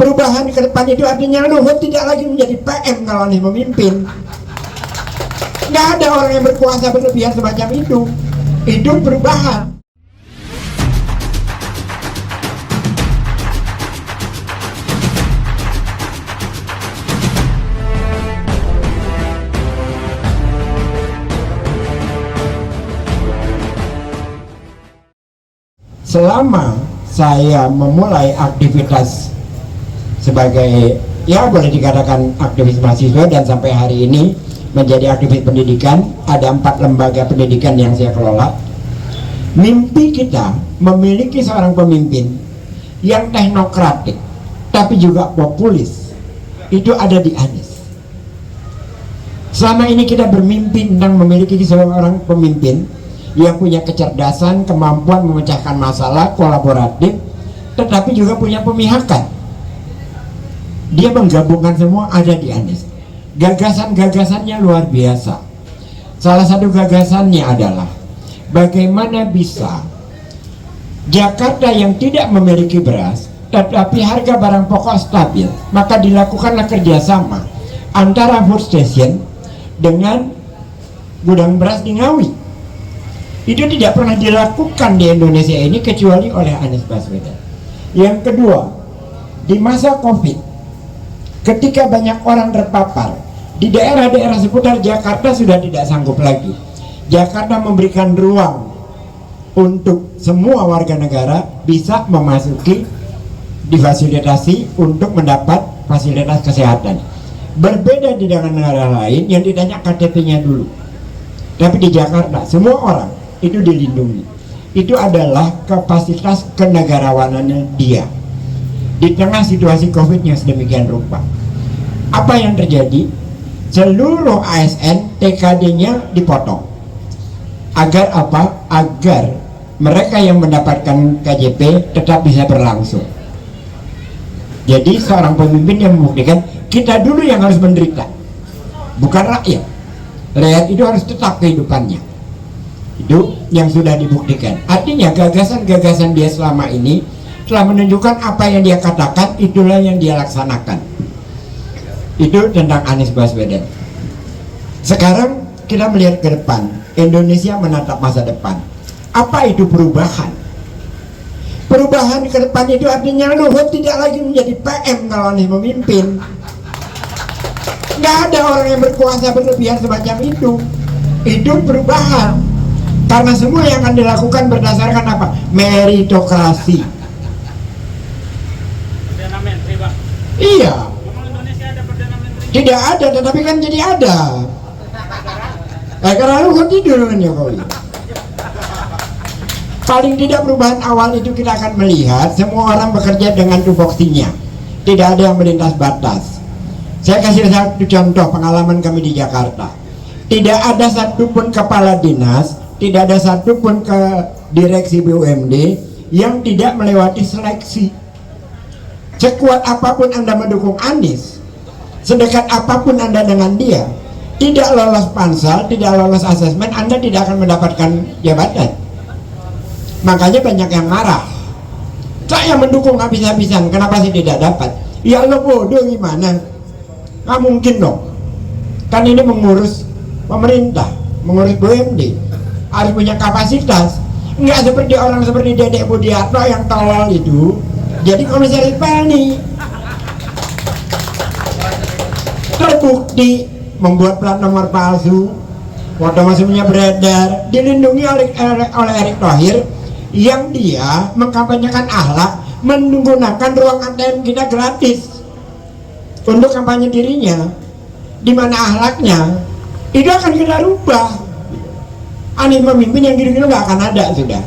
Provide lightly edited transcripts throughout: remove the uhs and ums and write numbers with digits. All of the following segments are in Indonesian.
Perubahan ke depan itu artinya Luhut tidak lagi menjadi PM kalau Anies memimpin. Nggak ada orang yang berkuasa berlebihan semacam itu. Itu perubahan. Selama saya memulai aktivitas sebagai, ya boleh dikatakan aktivis mahasiswa, dan sampai hari ini menjadi aktivis pendidikan, ada 4 lembaga pendidikan yang saya kelola. Mimpi kita memiliki seorang pemimpin yang teknokratik tapi juga populis itu ada di Anies. Selama ini kita bermimpi tentang memiliki seorang pemimpin yang punya kecerdasan, kemampuan memecahkan masalah, kolaboratif, tetapi juga punya pemihakan. Dia menggabungkan semua ada di Anies. Gagasan-gagasannya luar biasa. Salah satu gagasannya adalah bagaimana bisa Jakarta yang tidak memiliki beras tetapi harga barang pokok stabil, maka dilakukanlah kerjasama antara food station dengan gudang beras di Ngawi. Itu tidak pernah dilakukan di Indonesia ini kecuali oleh Anies Baswedan. Yang kedua, di masa Covid, ketika banyak orang terpapar di daerah-daerah seputar Jakarta sudah tidak sanggup lagi. Jakarta memberikan ruang untuk semua warga negara bisa memasuki, difasilitasi untuk mendapat fasilitas kesehatan. Berbeda dengan negara lain yang ditanya KTP-nya dulu. Tapi di Jakarta semua orang itu dilindungi. Itu adalah kapasitas kenegarawanannya dia di tengah situasi Covid yang sedemikian rupa. Apa yang terjadi? Seluruh ASN TKD-nya dipotong. Agar apa? Agar mereka yang mendapatkan KJP tetap bisa berlangsung. Jadi seorang pemimpin yang membuktikan kita dulu yang harus menderita, bukan rakyat. Rakyat itu harus tetap kehidupannya. Itu yang sudah dibuktikan. Artinya gagasan-gagasan dia selama ini telah menunjukkan apa yang dia katakan, itulah yang dia laksanakan. Itu tentang Anies Baswedan. Sekarang kita melihat ke depan, Indonesia menatap masa depan. Apa itu perubahan? Perubahan ke depan itu artinya Luhut tidak lagi menjadi PM kalau Anies memimpin. Nggak ada orang yang berkuasa berlebihan semacam itu. Itu perubahan. Karena semua yang akan dilakukan berdasarkan apa? Meritokrasi. Perdana Menteri, Pak. Iya. Memang Indonesia ada Perdana Menteri? Tidak ada, tetapi kan jadi ada. Karena Luhut tidur dengan Jokowi. Paling tidak perubahan awal itu kita akan melihat semua orang bekerja dengan tupoksinya. Tidak ada yang melintas batas. Saya kasih satu contoh pengalaman kami di Jakarta. Tidak ada satupun kepala dinas, tidak ada satupun ke direksi BUMD yang tidak melewati seleksi. Sekuat apapun Anda mendukung Anies, sedekat apapun Anda dengan dia, tidak lolos pansel, tidak lolos asesmen, Anda tidak akan mendapatkan jabatan. Makanya banyak yang marah. Saya mendukung habis-habisan, kenapa sih tidak dapat? Ya lo bodoh gimana? Nggak mungkin dong. Kan ini mengurus pemerintah, mengurus BUMD, harus punya kapasitas. Nggak seperti orang seperti Dedek Budiarto yang tolol itu jadi komisaris Pelni. Terbukti membuat plat nomor palsu, foto masuknya beredar, dilindungi oleh Erick Thohir yang dia mengkampanyekan akhlak, menggunakan ruang ATM kita gratis untuk kampanye dirinya, di mana akhlaknya itu akan kita rubah. Anies memimpin yang gitu-gitu nggak akan ada sudah.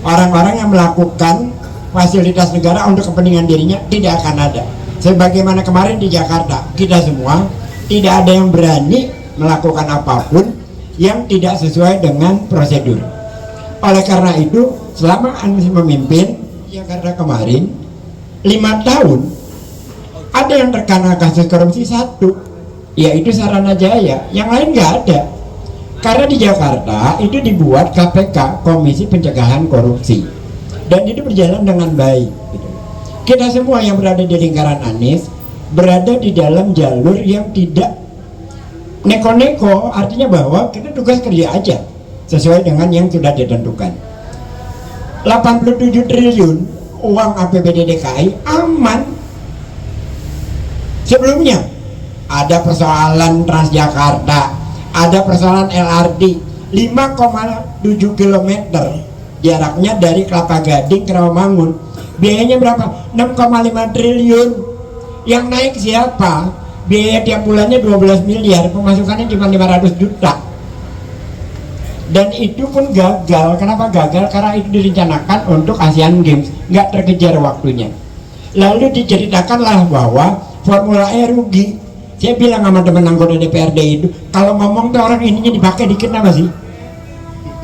Orang-orang yang melakukan fasilitas negara untuk kepentingan dirinya tidak akan ada. Sebagaimana kemarin di Jakarta, kita semua tidak ada yang berani melakukan apapun yang tidak sesuai dengan prosedur. Oleh karena itu, selama Anies memimpin Jakarta kemarin 5 tahun, ada yang terkena kasus korupsi 1, yaitu Sarana Jaya, yang lain nggak ada. Karena di Jakarta itu dibuat KPK, Komisi Pencegahan Korupsi, dan itu berjalan dengan baik gitu. Kita semua yang berada di lingkaran Anies berada di dalam jalur yang tidak neko-neko, artinya bahwa kita tugas kerja aja sesuai dengan yang sudah ditentukan. 87 triliun uang APBD DKI aman. Sebelumnya ada persoalan Transjakarta, ada persoalan LRT 5,7 km jaraknya dari Kelapa Gading ke Rawamangun, biayanya berapa? 6,5 triliun. Yang naik siapa? Biaya tiap bulannya 12 miliar, pemasukannya cuma 500 juta. Dan itu pun gagal. Kenapa gagal? Karena itu direncanakan untuk Asian Games, nggak terkejar waktunya. Lalu diceritakanlah bahwa Formula E rugi. Saya bilang sama teman anggota DPRD itu, kalau ngomong tuh orang ininya dipakai dikit apa sih?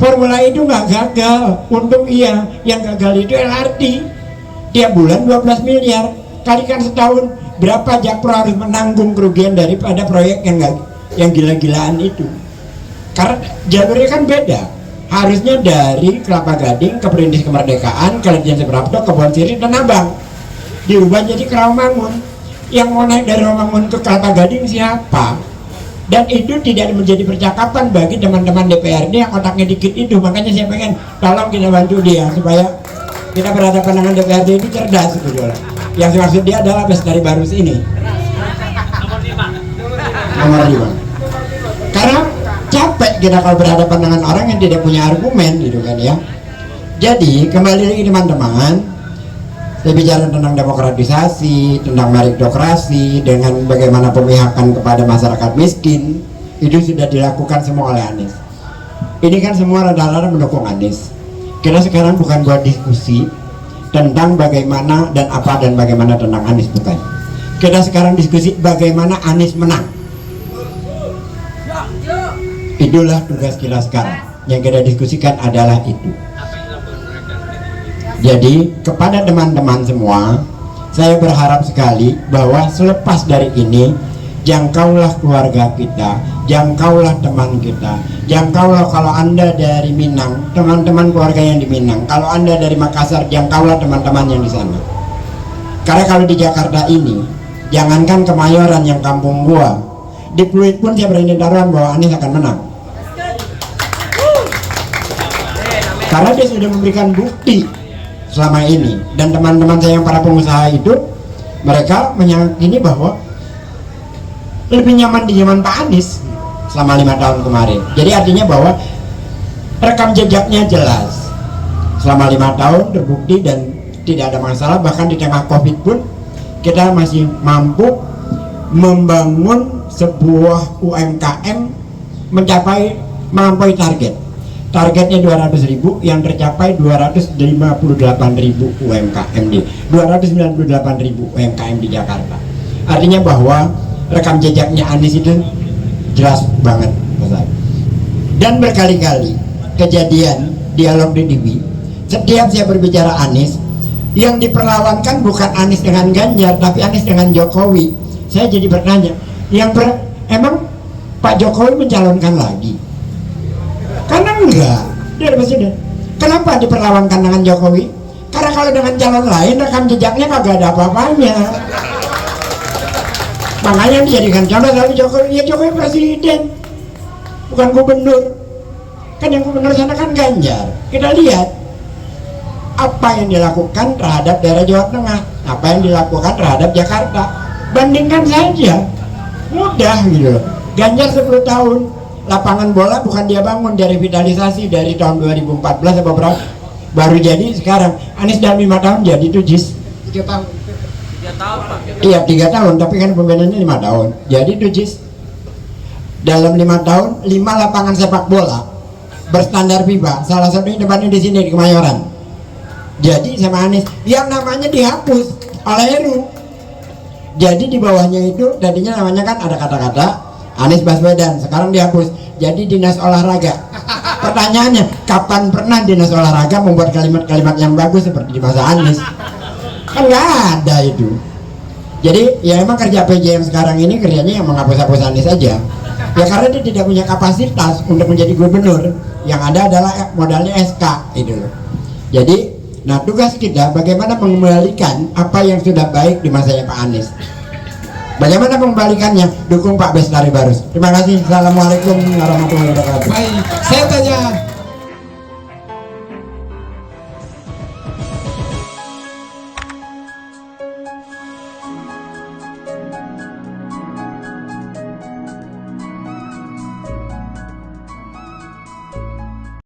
Formula E itu nggak gagal, untung iya. Yang gagal itu LRT, tiap bulan 12 miliar, kalikan setahun berapa Jakpro harus menanggung kerugian daripada proyek yang gila-gilaan itu. Karena jalurnya kan beda, harusnya dari Kelapa Gading ke Perintis Kemerdekaan, ke Lejen Seprapto, ke Kebon Sirih, Tanah Abang, diubah jadi ke Rawamangun. Yang mau naik dari Rawamangun ke Kelapa Gading siapa? Dan itu tidak menjadi percakapan bagi teman-teman DPRD yang otaknya dikit itu. Makanya saya pengen tolong kita bantu dia supaya kita berhadapan dengan DPRD ini cerdas sebetulnya. Yang dimaksud dia adalah Bestari Barus ini. Nomor 5. Karena capek kita kalau berhadapan dengan orang yang tidak punya argumen gitu kan ya. Jadi kembali lagi teman-teman, saya bicara tentang demokratisasi, tentang meritokrasi, dengan bagaimana pemihakan kepada masyarakat miskin, itu sudah dilakukan semua oleh Anies. Ini kan semua rada-rada mendukung Anies. Kita sekarang bukan buat diskusi tentang bagaimana dan apa dan bagaimana tentang Anies, bukan. Kita sekarang diskusi bagaimana Anies menang. Itulah tugas kita sekarang. Yang kita diskusikan adalah itu. Jadi kepada teman-teman semua, saya berharap sekali bahwa selepas dari ini, jangkaulah keluarga kita, jangkaulah teman kita, jangkaulah kalau Anda dari Minang, teman-teman keluarga yang di Minang, kalau Anda dari Makassar, jangkaulah teman-teman yang di sana. Karena kalau di Jakarta ini, jangankan Kemayoran yang kampung gua, di Pluit pun saya berani taruhan bahwa Anies akan menang. Karena dia sudah memberikan bukti selama ini, dan teman-teman saya yang para pengusaha itu, mereka meyakini bahwa lebih nyaman di zaman Pak Anies selama 5 tahun kemarin. Jadi artinya bahwa rekam jejaknya jelas selama 5 tahun terbukti dan tidak ada masalah. Bahkan di tengah Covid pun kita masih mampu membangun sebuah UMKM melampaui target. Targetnya 200.000, yang tercapai 258.000 UMKM di 298.000 UMKM di Jakarta. Artinya bahwa rekam jejaknya Anies itu jelas banget, Mas. Dan berkali-kali kejadian dialog di TV, setiap saya berbicara Anies, yang diperlawankan bukan Anies dengan Ganjar, tapi Anies dengan Jokowi. Saya jadi bertanya, emang Pak Jokowi mencalonkan lagi? Karena enggak, dia presiden. Kenapa diperlawankan dengan Jokowi? Karena kalau dengan calon lain rekam jejaknya kagak ada apa-apanya. Makanya dijadikan contoh dari Jokowi. Ya Jokowi presiden, bukan gubernur. Kan yang gubernur sana kan Ganjar. Kita lihat apa yang dilakukan terhadap daerah Jawa Tengah, apa yang dilakukan terhadap Jakarta. Bandingkan saja, mudah gitu loh. Ganjar 10 tahun, lapangan bola bukan dia bangun, dari revitalisasi dari tahun 2014 atau berapa baru jadi sekarang. Anies dalam 5 tahun jadi tuh JIS 3 tahun. 3 tahun Pak. Iya 3 tahun, tapi kan pembinaannya 5 tahun. Jadi tuh JIS dalam 5 tahun 5 lapangan sepak bola berstandar FIBA, salah satunya depannya di sini di Kemayoran. Jadi sama Anies yang namanya dihapus oleh RU. Jadi di bawahnya itu tadinya namanya kan ada kata-kata Anies Baswedan, sekarang dihapus jadi Dinas Olahraga. Pertanyaannya, kapan pernah Dinas Olahraga membuat kalimat-kalimat yang bagus seperti di masa Anies? Kan nggak ada itu. Jadi ya emang kerja PJ yang sekarang ini kerjanya yang menghapus-hapus Anies saja. Ya karena dia tidak punya kapasitas untuk menjadi gubernur. Yang ada adalah modalnya SK itu. Jadi Nah, tugas kita bagaimana mengembalikan apa yang sudah baik di masanya Pak Anies. Bagaimana mengembalikannya? Dukung Pak Bestari Barus. Terima kasih. Assalamualaikum warahmatullahi wabarakatuh. Baik, saya tanya